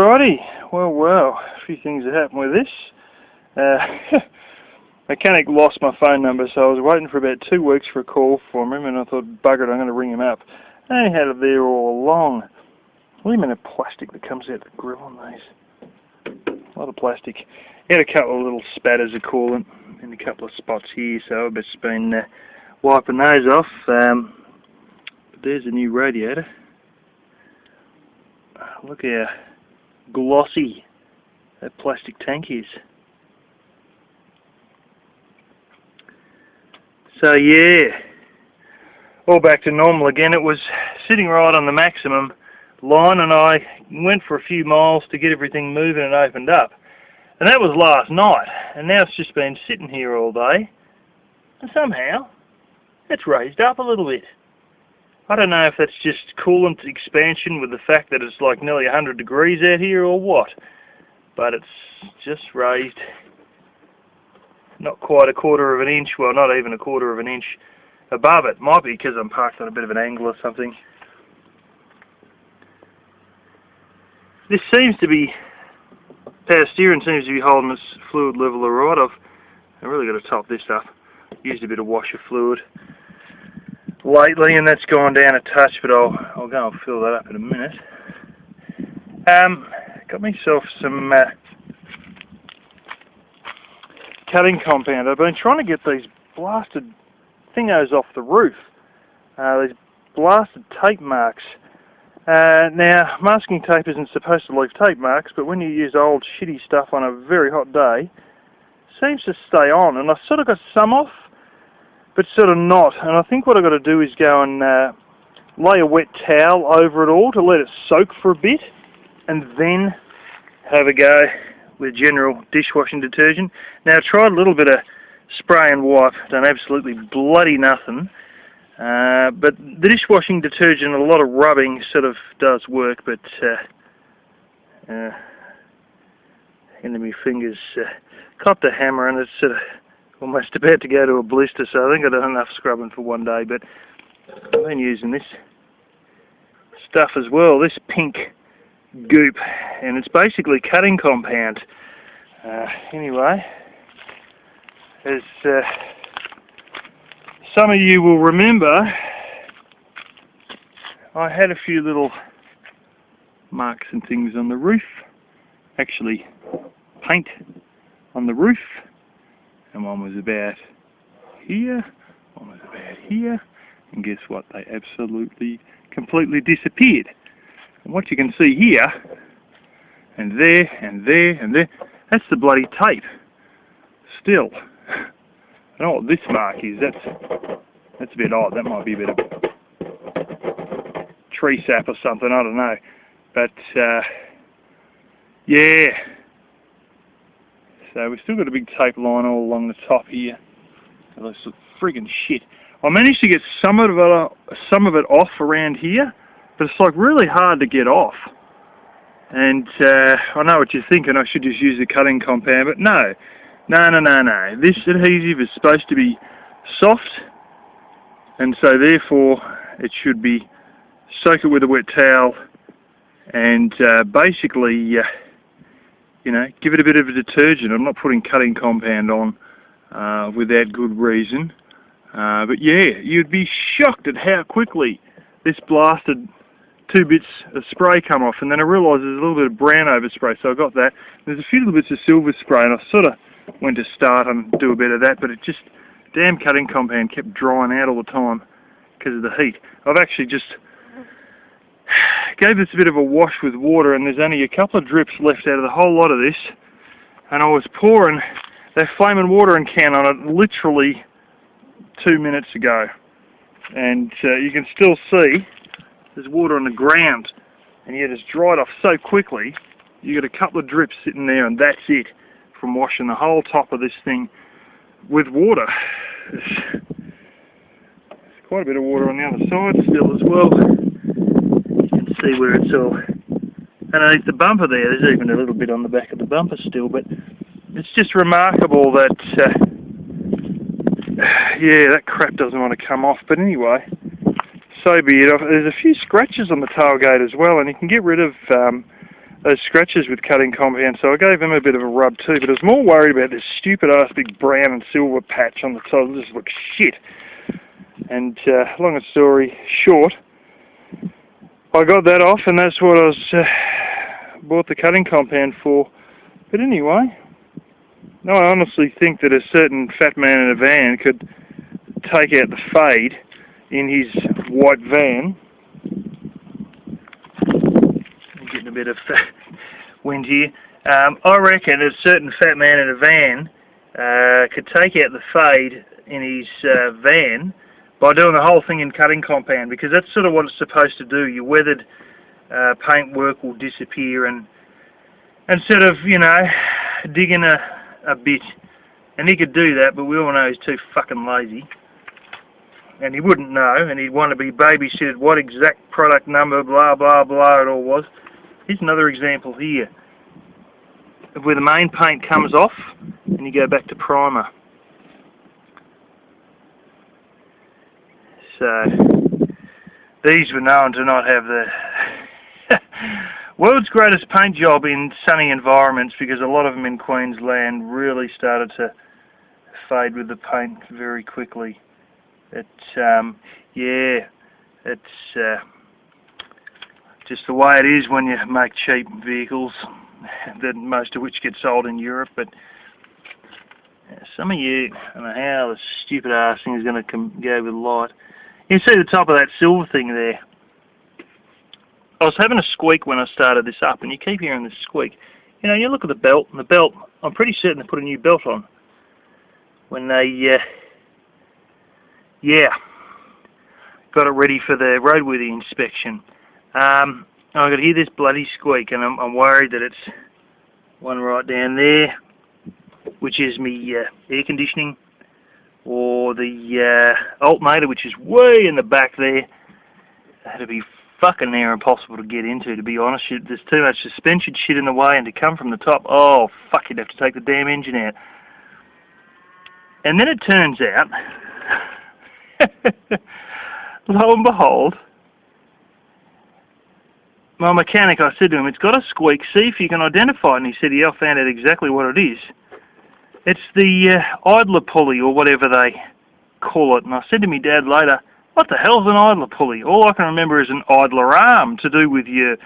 Alrighty, well, a few things have happened with this. Mechanic lost my phone number, so I was waiting for about 2 weeks for a call from him, and I thought, bugger it, I'm going to ring him up. And he had it there all along. What do you mean of plastic that comes out the grill on these? A lot of plastic. He had a couple of little spatters of coolant in a couple of spots here, so I've just been wiping those off. But there's a new radiator. Look how glossy that plastic tank is. So yeah, all back to normal again. It was sitting right on the maximum line, and I went for a few miles to get everything moving and opened up. And that was last night, and now it's just been sitting here all day, and somehow it's raised up a little bit. I don't know if that's just coolant expansion with the fact that it's like nearly 100 degrees out here or what, but it's just raised not quite a quarter of an inch, well, not even a quarter of an inch above it. Might be because I'm parked on a bit of an angle or something. This seems to be, power steering seems to be holding this fluid level alright. I've really got to top this up. Used a bit of washer fluid lately, and that's gone down a touch, but I'll go and fill that up in a minute. Got myself some cutting compound. I've been trying to get these blasted thingos off the roof, these blasted tape marks. Now, masking tape isn't supposed to leave tape marks, but when you use old shitty stuff on a very hot day, it seems to stay on, and I've sort of got some off, but sort of not. And I think what I've got to do is go and lay a wet towel over it all to let it soak for a bit, and then have a go with general dishwashing detergent. Now, I tried a little bit of spray and wipe, done absolutely bloody nothing. But the dishwashing detergent, a lot of rubbing sort of does work, but into my fingers copped a hammer, and it's sort of almost about to go to a blister, so I think I've done enough scrubbing for one day. But I've been using this stuff as well, this pink goop, and it's basically cutting compound. Anyway, as some of you will remember, I had a few little marks and things on the roof, actually paint on the roof, and one was about here, one was about here, and guess what, they absolutely, completely disappeared. And what you can see here, and there, and there, and there, that's the bloody tape. Still. I don't know what this mark is. That's a bit odd. That might be a bit of tree sap or something. I don't know. But yeah. So we've still got a big tape line all along the top here. It looks like friggin' shit. I managed to get some of it off around here, but it's like really hard to get off. And I know what you're thinking. I should just use the cutting compound, but no. No. This adhesive is supposed to be soft, and so therefore it should be soak it with a wet towel and basically, you know, give it a bit of a detergent. I'm not putting cutting compound on without good reason, but yeah, you'd be shocked at how quickly this blasted 2 bits of spray come off, and then I realised there's a little bit of brown overspray, so I got that. There's a few little bits of silver spray, and I sort of went to start and do a bit of that, but it just, damn cutting compound kept drying out all the time because of the heat. I've actually just gave this a bit of a wash with water, and there's only a couple of drips left out of the whole lot of this, and I was pouring that flaming watering can on it literally 2 minutes ago, and you can still see there's water on the ground, and yet it's dried off so quickly. You got a couple of drips sitting there, and that's it from washing the whole top of this thing with water. There's quite a bit of water on the other side still as well. You can see where it's all underneath the bumper there. There's even a little bit on the back of the bumper still, but it's just remarkable that yeah, that crap doesn't want to come off. But anyway, so be it. There's a few scratches on the tailgate as well, and you can get rid of those scratches with cutting compound, so I gave them a bit of a rub too, but I was more worried about this stupid ass big brown and silver patch on the top. It just looks shit. And long story short, I got that off, and that's what I was bought the cutting compound for. But anyway, I honestly think that a certain fat man in a van could take out the fade in his white van. I'm getting a bit of wind here. I reckon a certain fat man in a van could take out the fade in his van by doing the whole thing in cutting compound, because that's sort of what it's supposed to do. Your weathered paintwork will disappear, and instead of, you know, digging a bit. And he could do that, but we all know he's too fucking lazy. And he wouldn't know, and he'd want to be babysitted what exact product number, blah, blah, blah, it all was. Here's another example here, of where the main paint comes off, and you go back to primer. So, these were known to not have the world's greatest paint job in sunny environments, because a lot of them in Queensland really started to fade with the paint very quickly. Yeah, it's just the way it is when you make cheap vehicles, that most of which get sold in Europe. But some of you, I don't know how the stupid ass thing is going to go with light. You can see the top of that silver thing there. I was having a squeak when I started this up, and you keep hearing this squeak. You know, you look at the belt, and the belt, I'm pretty certain they put a new belt on when they, got it ready for the roadworthy inspection. I got to hear this bloody squeak, and I'm worried that it's one right down there, which is me air conditioning, or the alternator, which is way in the back there. That'd be fucking near impossible to get into, to be honest. There's too much suspension shit in the way, and to come from the top, oh fuck, you'd have to take the damn engine out. And then it turns out, lo and behold, my mechanic, I said to him, it's got a squeak, see if you can identify it. And he said, yeah, I found out exactly what it is. It's the idler pulley, or whatever they call it. And I said to me dad later, what the hell's an idler pulley? All I can remember is an idler arm to do with your,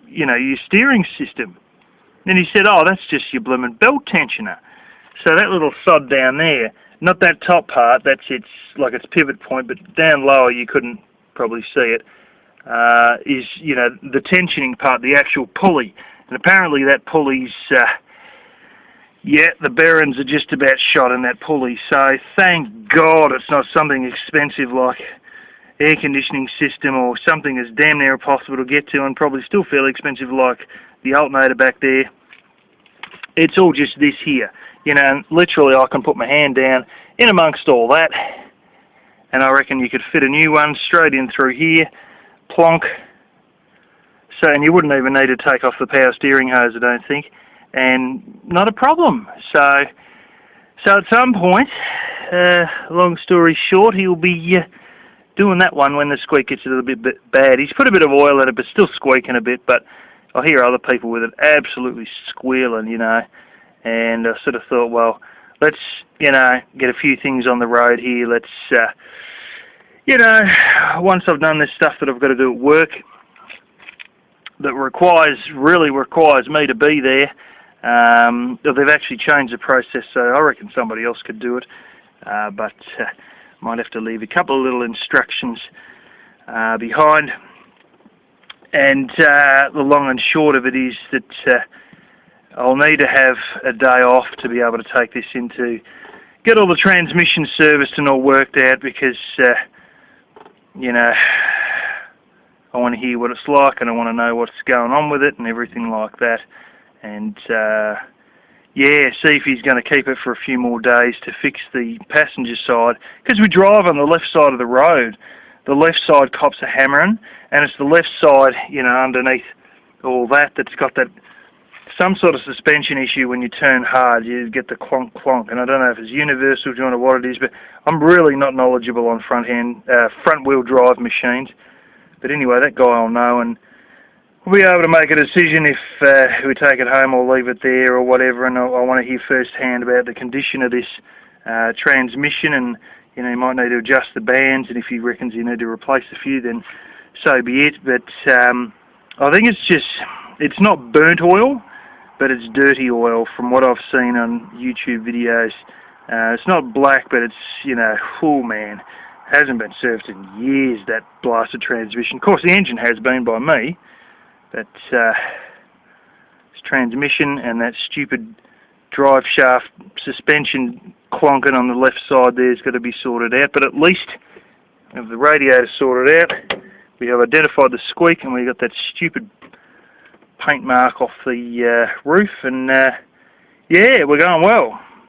you know, your steering system. Then he said, oh, that's just your blooming belt tensioner. So that little sod down there, not that top part, that's its, like its pivot point, but down lower you couldn't probably see it, is, you know, the tensioning part, the actual pulley. And apparently that pulley's, yeah, the bearings are just about shot in that pulley. So thank God it's not something expensive like air conditioning system, or something that's damn near impossible to get to, and probably still fairly expensive like the alternator back there. It's all just this here, you know, and literally I can put my hand down in amongst all that, and I reckon you could fit a new one straight in through here, plonk. So, and you wouldn't even need to take off the power steering hose, I don't think, and not a problem. So at some point, long story short, he'll be doing that one when the squeak gets a little bit bad. He's put a bit of oil in it, but still squeaking a bit. But I hear other people with it absolutely squealing, you know. And I sort of thought, well, let's, you know, get a few things on the road here. Let's, you know, once I've done this stuff that I've got to do at work, that really requires me to be there. They've actually changed the process, so I reckon somebody else could do it. But might have to leave a couple of little instructions behind. And the long and short of it is that I'll need to have a day off to be able to take this in to get all the transmission serviced and all worked out, because, you know, I want to hear what it's like, and I want to know what's going on with it and everything like that. And yeah, see if he's going to keep it for a few more days to fix the passenger side, because we drive on the left side of the road. The left side cops are hammering, and it's the left side, you know, underneath all that, that's got that some sort of suspension issue. When you turn hard, you get the clonk clonk, and I don't know if it's universal joint or what it is, but I'm really not knowledgeable on front wheel drive machines. But anyway, that guy will know, and we'll be able to make a decision if we take it home or leave it there or whatever. And I want to hear firsthand about the condition of this transmission, and you know, you might need to adjust the bands, and if he reckons you need to replace a few, then so be it. But I think it's not burnt oil, but it's dirty oil from what I've seen on YouTube videos. It's not black, but it's, you know, oh man, hasn't been serviced in years, that blasted transmission. Of course, the engine has been by me, but this transmission and that stupid drive shaft suspension clonking on the left side there's got to be sorted out. But at least if the radiator sorted out, we have identified the squeak, and we got that stupid paint mark off the roof, and yeah, we're going well.